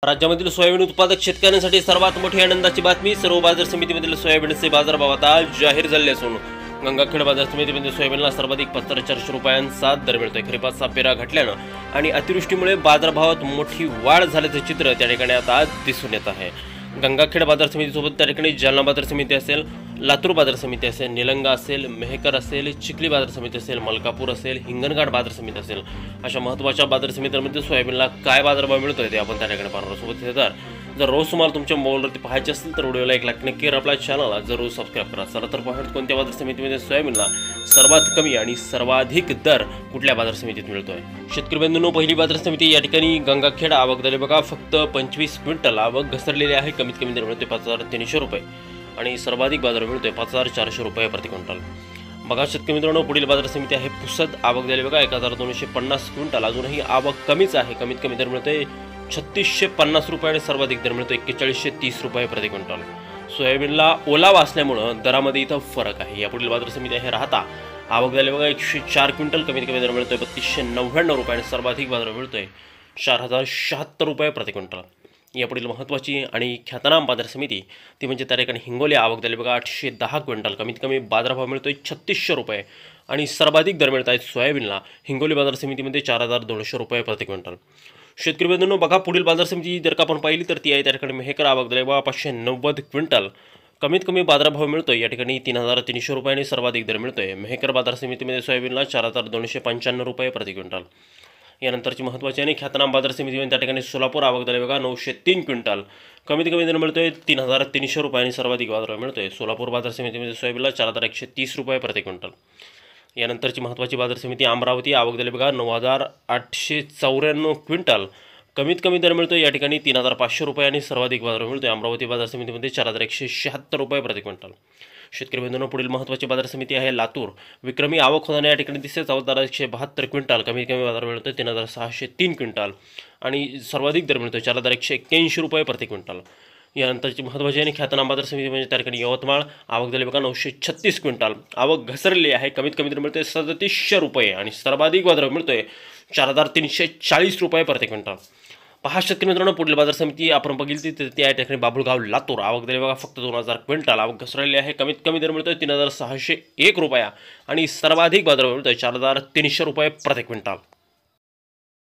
राज्यामधील सोयाबीन उत्पादक शेतकऱ्यांसाठी सर्वात मोठी आनंदाची बातमी. सर्व बाजार समितीमधील सोयाबीनचे बाजारभाव आता जाहीर झाले असून गंगाखेड बाजार समितीमध्ये सोयाबीनला सर्वाधिक 4,400 रुपयांचा दर मिळतोय. खरीपाचा पेरा घटल्यानं आणि अतिवृष्टीमुळे बाजारभावात मोठी वाढ झाल्याचे चित्र त्या ठिकाणी आता दिसून येत आहे. गंगाखेड बाजार समितीसोबत त्या ठिकाणी जालना बाजार समिती असेल, लातूर बाजार समिती असेल, निलंगा असेल, मेहकर असेल, चिखली बाजार समिती असेल, मलकापूर असेल, हिंगणघाट बाजार समिती असेल, अशा महत्त्वाच्या बाजार समित्यांमध्ये सोयाबीनला काय बाजारभाव मिळतोय ते आपण त्या ठिकाणी पाहणार आहोत. सोबत जर रोज तुम्हाला तुमच्या मोबाईलवरती पाहायचे असेल तर व्हिडिओला एक लाईक नक्की करा, आपल्या चॅनलला जरूर सबस्क्राईब करा. चला तर पाहूया कोणत्या बाजार समितीमध्ये सोयाबीनला सर्वात कमी आणि सर्वाधिक दर कुठल्या बाजार समितीत मिळतोय. शेतकरी बंधूंनो, पहिली बाजार समिती या ठिकाणी गंगाखेड. आवक झाली बघा फक्त 25 क्विंटल. आवक घसरलेली आहे. कमीत कमी दर मिळतोय 5,300 रुपये आणि सर्वाधिक बाजार मिळतोय 5,400 रुपये प्रति क्विंटल. बघा शेतकरी मित्रांनो, पुढील बाजार समिती आहे पुसद. आवक झाली बघा 1,250 क्विंटल. अजूनही आवक कमीच आहे. कमीत कमी दर मिळतोय 3,650 रुपये आणि सर्वाधिक दर मिळतो 4,130 रुपये प्रति क्विंटल. सोयाबीनला ओलावा असल्यामुळं दरामध्ये इथं फरक आहे. यापुढील बाजार समिती आहे राहता. आवक झाली बघा 104 क्विंटल. कमीत कमी दर मिळतोय 3,299 रुपये आणि सर्वाधिक बाजार मिळतोय 4,076 रुपये प्रति क्विंटल. यापुढील महत्त्वाची आणि ख्यातनाम बाजार समिती ती म्हणजे त्या ठिकाणी हिंगोली. आवक झाली बघा 810 क्विंटल. कमीत कमी बाजारभाव मिळतोय 3,600 रुपये आणि सर्वाधिक दर मिळत आहेत सोयाबीनला हिंगोली बाजार समितीमध्ये 4,200 रुपये प्रति क्विंटल. शेतकरी बंधूंनो, बघा पुढील बाजार समिती जर का आपण पाहिली तर ती आहे त्या ठिकाणी मेहकर. आवक झाली बघा 590 क्विंटल. कमीत कमी बाजारभाव मिळतोय या ठिकाणी 3,300 रुपये आणि सर्वाधिक दर मिळतोय मेहकर बाजार समितीमध्ये सोयाबीनला 4,295 रुपये प्रति क्विंटल. यानंतरची महत्त्वाची आणि ख्यातनाम बाजार समितीमध्ये त्या ठिकाणी सोलापूर. आवक झाली बघा 903 क्विंटल. कमीत कमी दर मिळतोय 3,300 रुपये आणि सर्वाधिक बाजारभाव मिळतोय सोलापूर बाजार समितीमध्ये सोयाबीनला 4,130 रुपये प्रति क्विंटल. यानंतरची महत्त्वाची बाजार समिती अमरावती. आवक झाली बघा 9,894 क्विंटल. कमीत कमी दर मिळतोय या ठिकाणी 3,500 रुपये आणि सर्वाधिक बाजार मिळतोय अमरावती बाजार समितीमध्ये 4,176 रुपये प्रति क्विंटल. शेतकरी बंधूंनो, पुढील महत्त्वाची बाजार समिती आहे लातूर. विक्रमी आवक होताना या ठिकाणी दिसते 14,172 क्विंटल. कमीत कमी बाजार मिळतोय 3,603 क्विंटल आणि सर्वाधिक दर मिळतोय 4,181 रुपये प्रति क्विंटल. यानंतरची महत्त्वाची आणि ख्यातनाम बाजार समिती म्हणजे त्या ठिकाणी यवतमाळ. आवक झाली बघा 936 क्विंटल. आवक घसरलेली आहे. कमीत कमी दर मिळतोय 3,700 रुपये आणि सर्वाधिक बाजार मिळतोय 4,340 रुपये प्रति क्विंटल. पहा शेतकरी मित्रांनो, पुढील बाजार समिती आपण बघितली तर ती आहे त्या ठिकाणी बाबुळगाव लातूर. आवक झाली बघा फक्त 2,000 क्विंटल. आवक घसरलेली आहे. कमीत कमी दर मिळतोय 3,601 रुपया आणि सर्वाधिक बाजार मिळतोय 4,300 रुपये प्रति क्विंटल.